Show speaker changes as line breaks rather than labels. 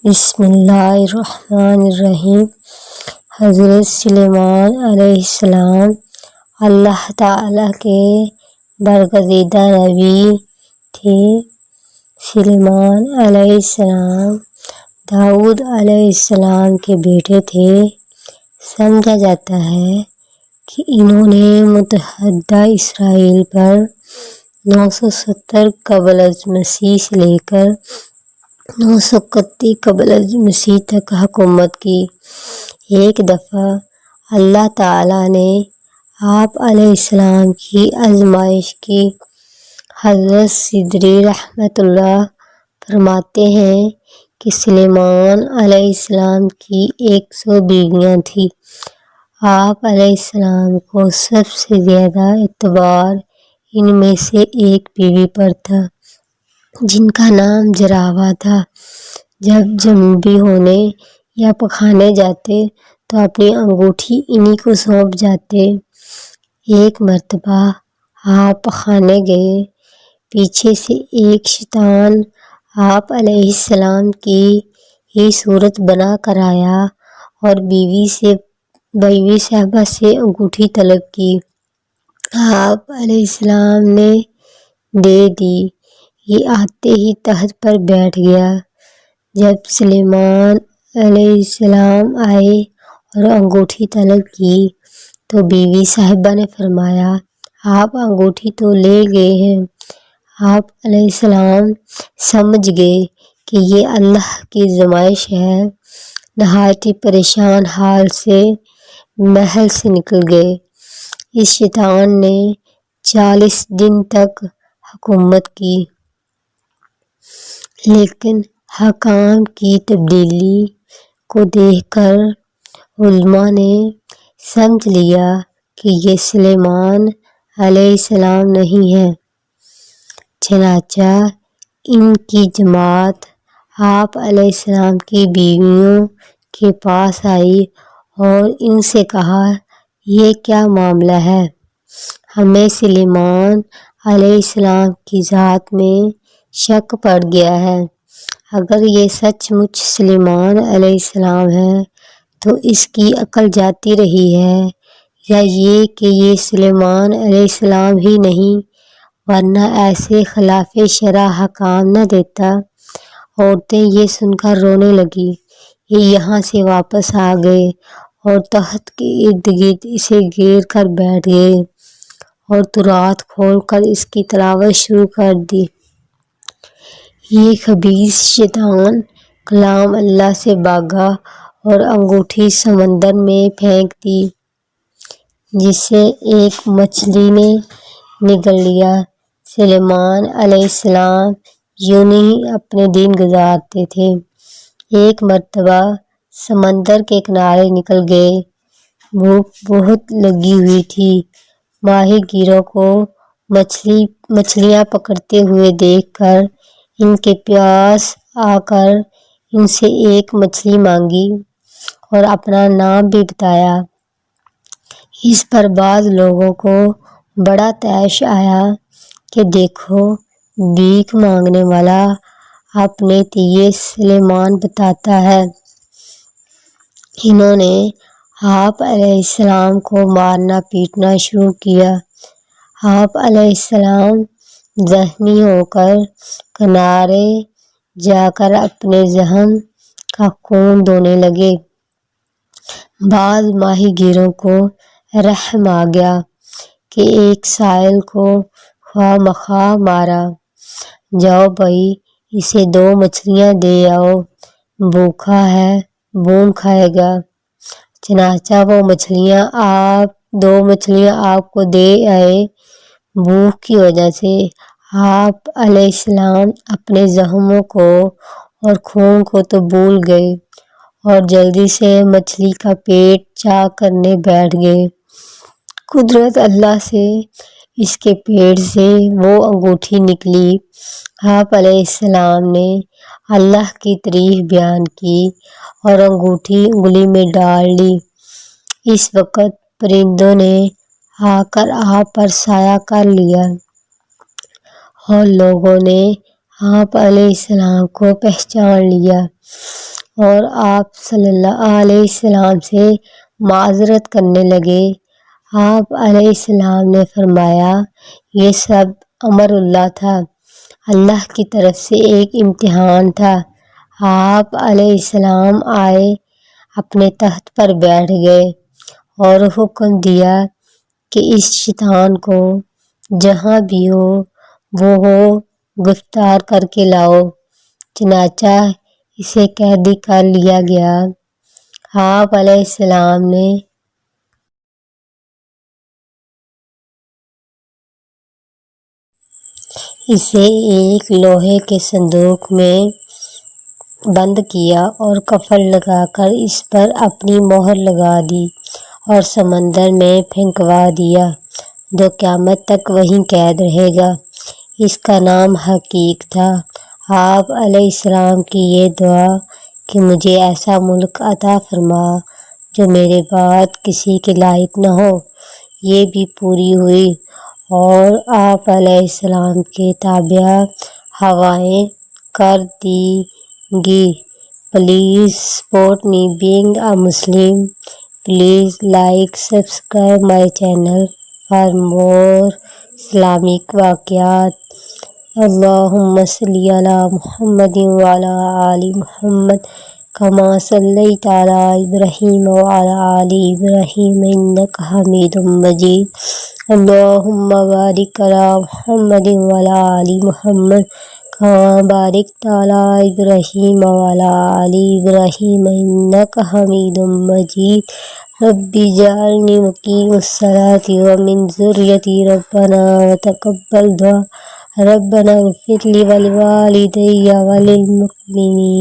بسم اللہ الرحمن الرحیم۔ حضرت سلیمان علیہ السلام اللہ تعالیٰ کے برگزیدہ نبی تھے۔ سلیمان علیہ السلام داؤد علیہ السلام کے بیٹے تھے۔ سمجھا جاتا ہے کہ انہوں نے متحدہ اسرائیل پر 970 قبل از مسیح سے لے کر 931 قبل از مسیح تک حکومت کی۔ ایک دفعہ اللہ تعالیٰ نے آپ علیہ السلام کی آزمائش کی۔ حضرت صدری رحمۃ اللہ فرماتے ہیں کہ سلیمان علیہ السلام کی 100 بیویاں تھیں۔ آپ علیہ السلام کو سب سے زیادہ اعتبار ان میں سے ایک بیوی پر تھا جن کا نام جراوہ تھا۔ جب جنبی ہونے یا پخانے جاتے تو اپنی انگوٹھی انہی کو سونپ جاتے۔ ایک مرتبہ آپ پخانے گئے، پیچھے سے ایک شیطان آپ علیہ السلام کی ہی صورت بنا کر آیا اور بیوی صاحبہ سے انگوٹھی طلب کی۔ آپ علیہ السلام نے دے دی۔ یہ آتے ہی تخت پر بیٹھ گیا۔ جب سلیمان علیہ السلام آئے اور انگوٹھی طلب کی تو بیوی صاحبہ نے فرمایا، آپ انگوٹھی تو لے گئے ہیں۔ آپ علیہ السلام سمجھ گئے کہ یہ اللہ کی آزمائش ہے۔ نہایت پریشان حال سے محل سے نکل گئے۔ اس شیطان نے 40 دن تک حکومت کی، لیکن حکام کی تبدیلی کو دیکھ کر علماء نے سمجھ لیا کہ یہ سلیمان علیہ السلام نہیں ہے۔ چنانچہ ان کی جماعت آپ علیہ السلام کی بیویوں کے پاس آئی اور ان سے کہا، یہ کیا معاملہ ہے؟ ہمیں سلیمان علیہ السلام کی ذات میں شک پڑ گیا ہے۔ اگر یہ سچ مچ سلیمان علیہ السلام ہے تو اس کی عقل جاتی رہی ہے، یا یہ کہ یہ سلیمان علیہ السلام ہی نہیں، ورنہ ایسے خلاف شرع حکام نہ دیتا۔ عورتیں یہ سن کر رونے لگیں۔ یہ یہاں سے واپس آ گئے اور تخت کے ارد گرد اسے گھیر کر بیٹھ گئے اور تورات کھول کر اس کی تلاوت شروع کر دی۔ یہ خبیث شیطان کلام اللہ سے بھاگا اور انگوٹھی سمندر میں پھینک دی، جسے ایک مچھلی نے نگل لیا۔ سلیمان علیہ السلام یوں ہی اپنے دن گزارتے تھے۔ ایک مرتبہ سمندر کے کنارے نکل گئے۔ بھوک بہت لگی ہوئی تھی۔ ماہی گیروں کو مچھلیاں پکڑتے ہوئے دیکھ کر ان کے پاس آ کر ان سے ایک مچھلی مانگی اور اپنا نام بھی بتایا۔ اس پر بعض لوگوں کو بڑا طیش آیا کہ دیکھو، بھیک مانگنے والا اپنے تئیں سلیمان بتاتا ہے۔ انہوں نے آپ علیہ السلام کو مارنا پیٹنا شروع کیا۔ آپ علیہ السلام زخمی ہو کر کنارے جا کر اپنے زخم کا خون دھونے لگے۔ بعض ماہی گیروں کو رحم آ گیا کہ ایک سائل کو خواہ مخواہ مارا۔ جاؤ بھائی، اسے 2 مچھلیاں دے آؤ، بھوکا ہے، بھون کھائے گا۔ چنانچہ وہ 2 مچھلیاں آپ کو دے آئے۔ بھوک کی وجہ سے آپ علیہ السلام اپنے زخموں کو اور خون کو تو بھول گئے اور جلدی سے مچھلی کا پیٹ چاک کرنے بیٹھ گئے۔ قدرت اللہ سے اس کے پیٹ سے وہ انگوٹھی نکلی۔ آپ علیہ السلام نے اللہ کی تعریف بیان کی اور انگوٹھی انگلی میں ڈال لی۔ اس وقت پرندوں نے آ کر آپ پر سایہ کر لیا اور لوگوں نے آپ علیہ السلام کو پہچان لیا۔ اور آپ صلی اللہ علیہ وسلم سے معذرت کرنے لگے۔ آپ علیہ السلام نے فرمایا یہ سب امر اللہ تھا، اللہ کی طرف سے ایک امتحان تھا۔ آپ علیہ السلام آئے، اپنے تخت پر بیٹھ گئے اور حکم دیا کہ اس شیطان کو جہاں بھی ہو گرفتار کر کے لاؤ۔ چنانچہ اسے قیدی کر لیا گیا۔ آپ علیہ السلام نے اسے ایک لوہے کے صندوق میں بند کیا اور کفن لگا کر اس پر اپنی مہر لگا دی اور سمندر میں پھینکوا دیا، جو قیامت تک وہیں قید رہے گا۔ اس کا نام حقیق تھا۔ آپ علیہ السلام کی یہ دعا کہ مجھے ایسا ملک عطا فرما جو میرے بعد کسی کے لائق نہ ہو، یہ بھی پوری ہوئی اور آپ علیہ السلام کے تابع ہوائیں کر دی گی۔ Please support me being a Muslim. Please like subscribe my channel for more Islamic واقعات. اللہم صلی علی محمد وعلی آل محمد کما صلیت علی ابراہیم وعلی آل ابراہیم انک حمید مجید. اللہم بارک علی محمد وعلی آل محمد کما بارکت علی ابراہیم وعلی آل ابراہیم انک حمید مجید. رب اجعلنی مقیم الصلاۃ ومن ذریتی ربنا وتقبل دعاء. ربنا اغفر لی ولوالدی وللمؤمنین.